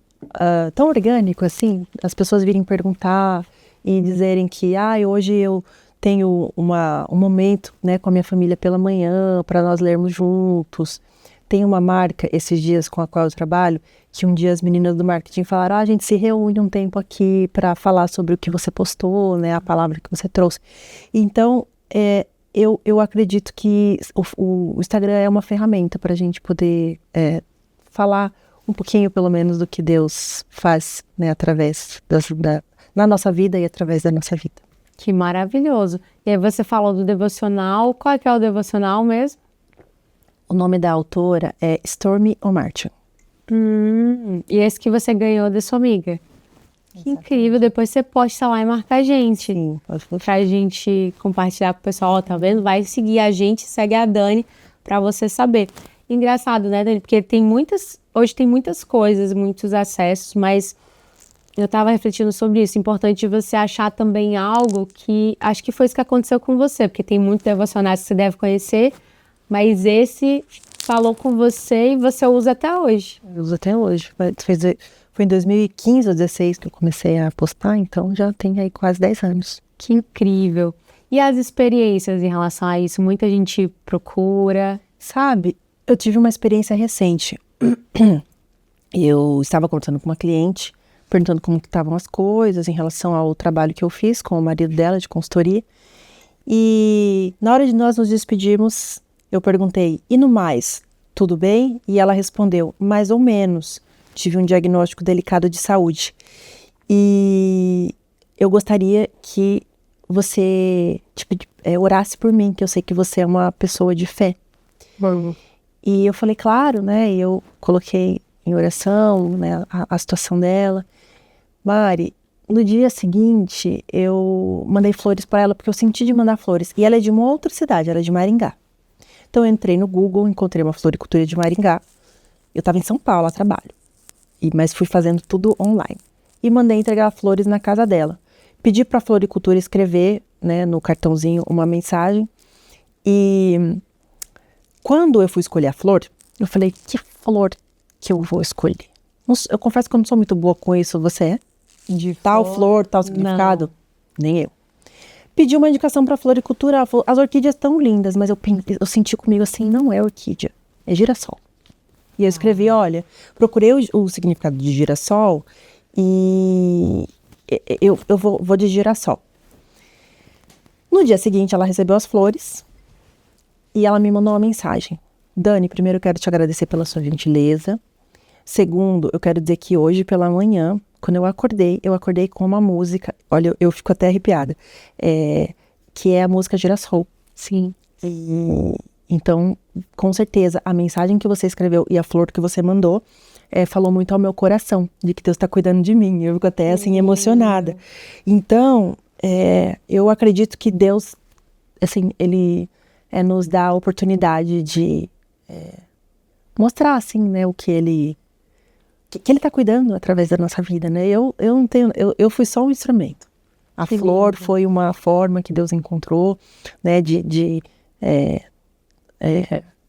orgânico, assim, as pessoas virem perguntar e dizerem que hoje eu tenho um momento, né, com a minha família pela manhã, para nós lermos juntos. Tem uma marca, esses dias com a qual eu trabalho, que um dia as meninas do marketing falaram, a gente se reúne um tempo aqui para falar sobre o que você postou, né, a palavra que você trouxe. Então, eu acredito que o Instagram é uma ferramenta para a gente poder falar um pouquinho, pelo menos, do que Deus faz, né, através na nossa vida e através da nossa vida. Que maravilhoso. E aí você falou do devocional. Qual é que é o devocional mesmo? O nome da autora é Stormy O'Martin. E esse que você ganhou da sua amiga. Que incrível. Depois você posta lá e marca a gente. Sim, pode postar. Pra gente compartilhar com o pessoal. Ó, tá vendo? Vai seguir a gente, segue a Dani pra você saber. Engraçado, né, Dani? Porque hoje tem muitas coisas, muitos acessos, mas eu tava refletindo sobre isso. Importante você achar também algo que... Acho que foi isso que aconteceu com você, porque tem muitos devocionais que você deve conhecer, mas esse falou com você e você usa até hoje. Eu uso até hoje. Foi em 2015 ou 2016 que eu comecei a postar, então já tem aí quase 10 anos. Que incrível. E as experiências em relação a isso? Muita gente procura. Sabe, eu tive uma experiência recente. Eu estava conversando com uma cliente, perguntando como que estavam as coisas em relação ao trabalho que eu fiz com o marido dela de consultoria. E na hora de nós nos despedirmos, eu perguntei, e no mais, tudo bem? E ela respondeu, mais ou menos, tive um diagnóstico delicado de saúde. E eu gostaria que você orasse por mim, que eu sei que você é uma pessoa de fé. E eu falei, claro, né? E eu coloquei em oração, né, a situação dela. Mari, no dia seguinte, eu mandei flores para ela, porque eu senti de mandar flores. E ela é de uma outra cidade, ela é de Maringá. Então eu entrei no Google, encontrei uma floricultura de Maringá. Eu estava em São Paulo a trabalho, mas fui fazendo tudo online. E mandei entregar flores na casa dela. Pedi para a floricultura escrever, né, no cartãozinho uma mensagem. E quando eu fui escolher a flor, eu falei, que flor que eu vou escolher? Eu confesso que eu não sou muito boa com isso, você é? De tal flor, tal significado? Não. Nem eu. Pedi uma indicação para a floricultura, ela falou, as orquídeas estão lindas, mas eu senti comigo assim, não é orquídea, é girassol. E eu escrevi, olha, procurei o significado de girassol e eu vou de girassol. No dia seguinte, ela recebeu as flores e ela me mandou uma mensagem. Dani, primeiro eu quero te agradecer pela sua gentileza. Segundo, eu quero dizer que hoje pela manhã, quando eu acordei com uma música, olha, eu fico até arrepiada, que é a música Girassol. Sim. Então, com certeza, a mensagem que você escreveu e a flor que você mandou falou muito ao meu coração, de que Deus está cuidando de mim. Eu fico até assim emocionada. Então, eu acredito que Deus, assim, Ele nos dá a oportunidade de mostrar, assim, né, o que Ele está cuidando através da nossa vida, né? Eu não tenho, eu fui só um instrumento. A flor foi uma forma que Deus encontrou, né, de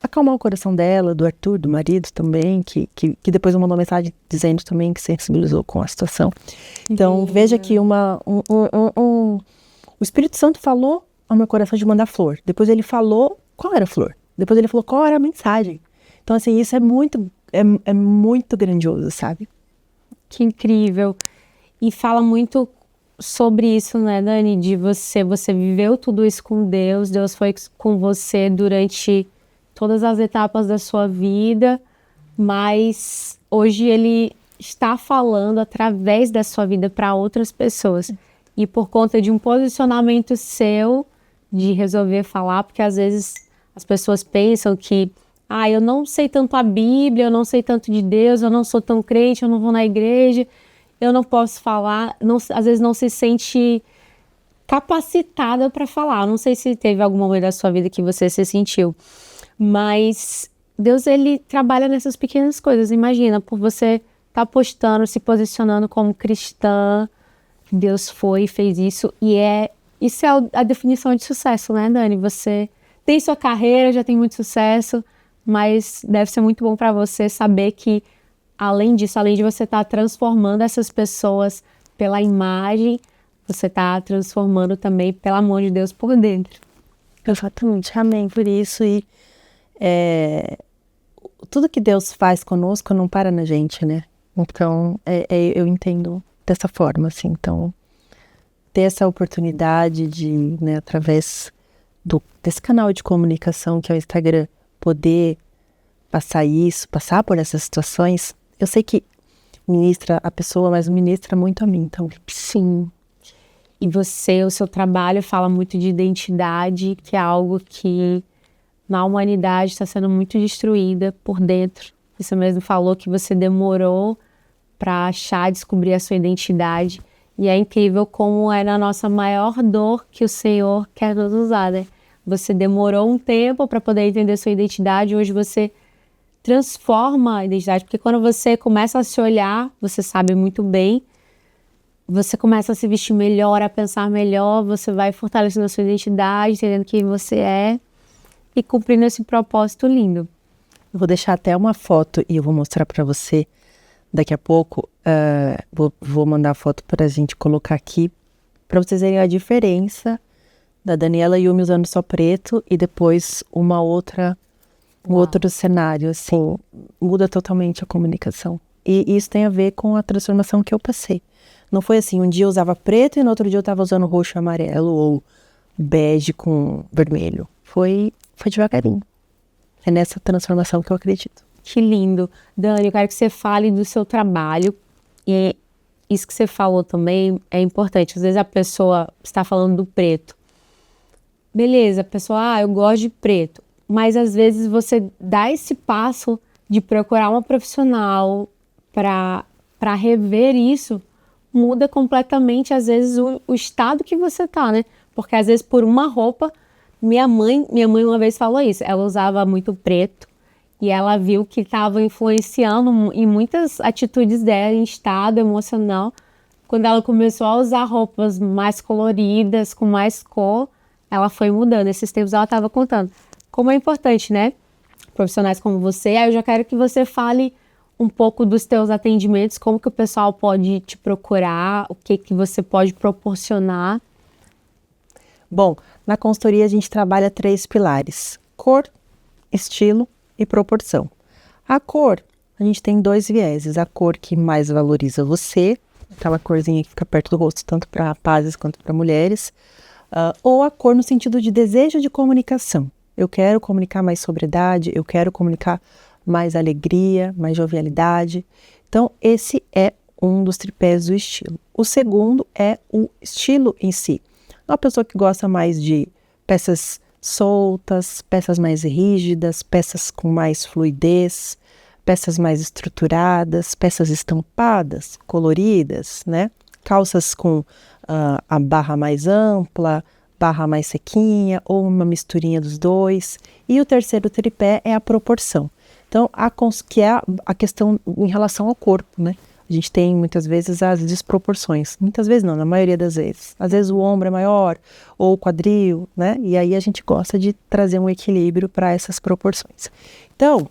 acalmar o coração dela, do Arthur, do marido também, que depois mandou uma mensagem dizendo também que se sensibilizou com a situação. Então, veja que o Espírito Santo falou ao meu coração de mandar flor. Depois ele falou qual era a flor. Depois ele falou qual era a mensagem. Então, assim, isso é muito grandioso, sabe? Que incrível. E fala muito sobre isso, né, Dani? De você viveu tudo isso com Deus, Deus foi com você durante todas as etapas da sua vida, mas hoje Ele está falando através da sua vida para outras pessoas. E por conta de um posicionamento seu, de resolver falar, porque às vezes as pessoas pensam que eu não sei tanto a Bíblia, eu não sei tanto de Deus, eu não sou tão crente, eu não vou na igreja, eu não posso falar, às vezes não se sente capacitada para falar. Não sei se teve algum momento da sua vida que você se sentiu, mas Deus, Ele trabalha nessas pequenas coisas. Imagina, por você estar postando, se posicionando como cristã, Deus foi e fez isso, e isso é a definição de sucesso, né, Dani? Você tem sua carreira, já tem muito sucesso, mas deve ser muito bom para você saber que, além disso, além de você estar transformando essas pessoas pela imagem, você está transformando também pelo amor de Deus por dentro. Exatamente, amém por isso. E tudo que Deus faz conosco não para na gente, né? Então, eu entendo dessa forma, assim. Então, ter essa oportunidade de, né, através desse canal de comunicação que é o Instagram, poder passar por essas situações, eu sei que ministra a pessoa, mas ministra muito a mim, então. Sim. E o seu trabalho fala muito de identidade, que é algo que na humanidade está sendo muito destruída por dentro. Você mesmo falou que você demorou para descobrir a sua identidade. E é incrível como é na nossa maior dor que o Senhor quer nos usar, né? Você demorou um tempo para poder entender sua identidade, hoje você transforma a identidade, porque quando você começa a se olhar, você sabe muito bem, você começa a se vestir melhor, a pensar melhor, você vai fortalecendo a sua identidade, entendendo quem você é e cumprindo esse propósito lindo. Eu vou deixar até uma foto e eu vou mostrar para você daqui a pouco. Vou mandar a foto para a gente colocar aqui, para vocês verem a diferença da Daniela Yumi usando só preto e depois um outro cenário, assim, muda totalmente a comunicação. E isso tem a ver com a transformação que eu passei. Não foi assim, um dia eu usava preto e no outro dia eu estava usando roxo e amarelo ou bege com vermelho. Foi devagarinho. É nessa transformação que eu acredito. Que lindo. Dani, eu quero que você fale do seu trabalho. E isso que você falou também é importante. Às vezes a pessoa está falando do preto. Beleza, a pessoa, eu gosto de preto. Mas às vezes você dá esse passo de procurar uma profissional para rever isso, muda completamente, às vezes, o estado que você tá, né? Porque às vezes por uma roupa, minha mãe uma vez falou isso, ela usava muito preto e ela viu que estava influenciando em muitas atitudes dela, em estado emocional. Quando ela começou a usar roupas mais coloridas, com mais cor, ela foi mudando. Esses tempos ela estava contando como é importante, né? Profissionais como você. Aí eu já quero que você fale um pouco dos teus atendimentos, como que o pessoal pode te procurar, o que que você pode proporcionar. Bom, na consultoria a gente trabalha 3 pilares: cor, estilo e proporção. A cor, a gente tem 2 vieses: a cor que mais valoriza você, aquela corzinha que fica perto do rosto, tanto para rapazes quanto para mulheres, ou a cor no sentido de desejo de comunicação. Eu quero comunicar mais sobriedade, eu quero comunicar mais alegria, mais jovialidade. Então, esse é um dos tripés do estilo. O segundo é o estilo em si. Uma pessoa que gosta mais de peças soltas, peças mais rígidas, peças com mais fluidez, peças mais estruturadas, peças estampadas, coloridas, né? Calças com a barra mais ampla, barra mais sequinha, ou uma misturinha dos dois. E o terceiro tripé é a proporção. Então, que é a questão em relação ao corpo, né? A gente tem muitas vezes as desproporções. Muitas vezes não, na maioria das vezes. Às vezes o ombro é maior, ou o quadril, né? E aí a gente gosta de trazer um equilíbrio para essas proporções. Então,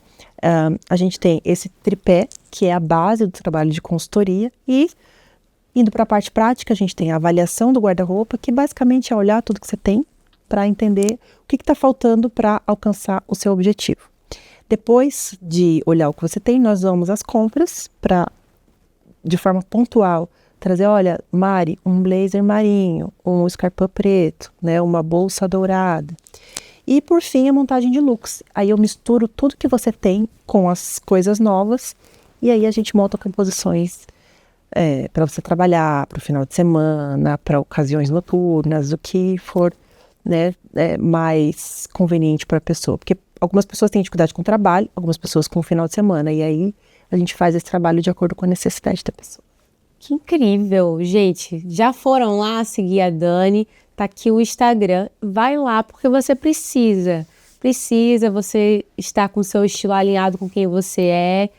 a gente tem esse tripé, que é a base do trabalho de consultoria, e indo para a parte prática, a gente tem a avaliação do guarda-roupa, que basicamente é olhar tudo que você tem para entender o que está faltando para alcançar o seu objetivo. Depois de olhar o que você tem, nós vamos às compras para, de forma pontual, trazer, olha, Mari, um blazer marinho, um escarpão preto, né, uma bolsa dourada. E, por fim, a montagem de looks. Aí eu misturo tudo que você tem com as coisas novas e aí a gente monta composições para você trabalhar, para o final de semana, para ocasiões noturnas, o que for, né, mais conveniente para a pessoa. Porque algumas pessoas têm dificuldade com o trabalho, algumas pessoas com o final de semana. E aí a gente faz esse trabalho de acordo com a necessidade da pessoa. Que incrível, gente. Já foram lá seguir a Dani? Tá aqui o Instagram. Vai lá porque você precisa. Você estar com o seu estilo alinhado com quem você é.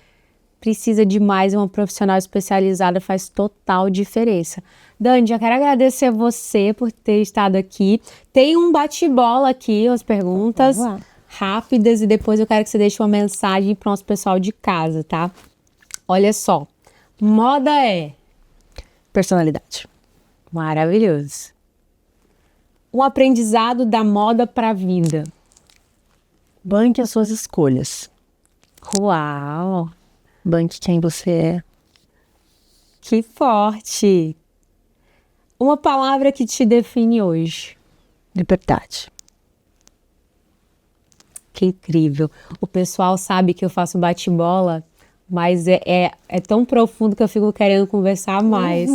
Precisa de mais uma profissional especializada, faz total diferença. Dani, já quero agradecer a você por ter estado aqui. Tem um bate-bola aqui, as perguntas rápidas, e depois eu quero que você deixe uma mensagem para o nosso pessoal de casa, tá? Olha só, moda é personalidade. Maravilhoso. Um aprendizado da moda para a vida. Banque as suas escolhas. Uau! Banque quem você é. Que forte! Uma palavra que te define hoje. Liberdade. Que incrível. O pessoal sabe que eu faço bate-bola, mas é tão profundo que eu fico querendo conversar mais.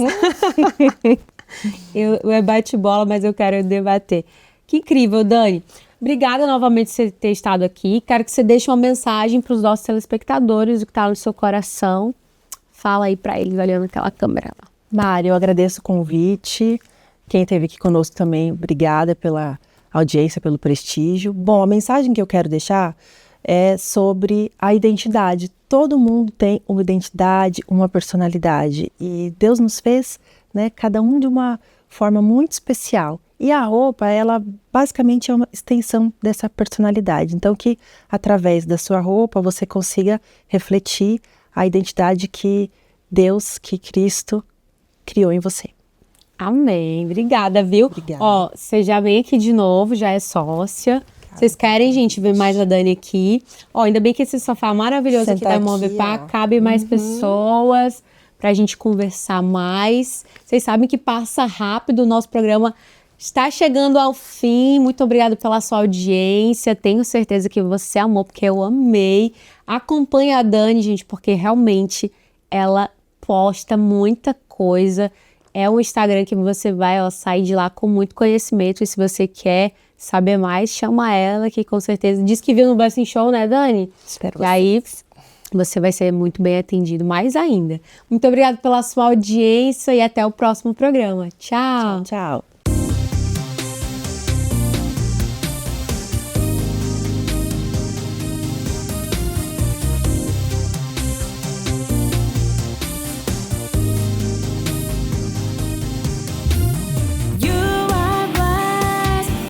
É bate-bola, mas eu quero debater. Que incrível, Dani. Obrigada novamente por você ter estado aqui. Quero que você deixe uma mensagem para os nossos telespectadores, o que está no seu coração. Fala aí para eles, olhando aquela câmera lá. Mari, eu agradeço o convite. Quem esteve aqui conosco também, obrigada pela audiência, pelo prestígio. Bom, a mensagem que eu quero deixar é sobre a identidade. Todo mundo tem uma identidade, uma personalidade. E Deus nos fez, né, cada um de uma forma muito especial. E a roupa, ela basicamente é uma extensão dessa personalidade. Então, que através da sua roupa você consiga refletir a identidade que Deus, que Cristo criou em você. Amém. Obrigada, viu? Obrigada. Ó, você já vem aqui de novo, já é sócia. Vocês querem, gente, ver mais a Dani aqui? Ó, ainda bem que esse sofá maravilhoso aqui da Movepar cabe mais pessoas pra gente conversar mais. Vocês sabem que passa rápido o nosso programa. está chegando ao fim. Muito obrigada pela sua audiência. Tenho certeza que você amou, porque eu amei. Acompanhe a Dani, gente, porque realmente ela posta muita coisa. É um Instagram que você vai sair de lá com muito conhecimento. E se você quer saber mais, chama ela, que com certeza diz que viu no Blessing Show, né, Dani? Espero E aí você vai ser muito bem atendido mais ainda. Muito obrigada pela sua audiência e até o próximo programa. Tchau! Tchau.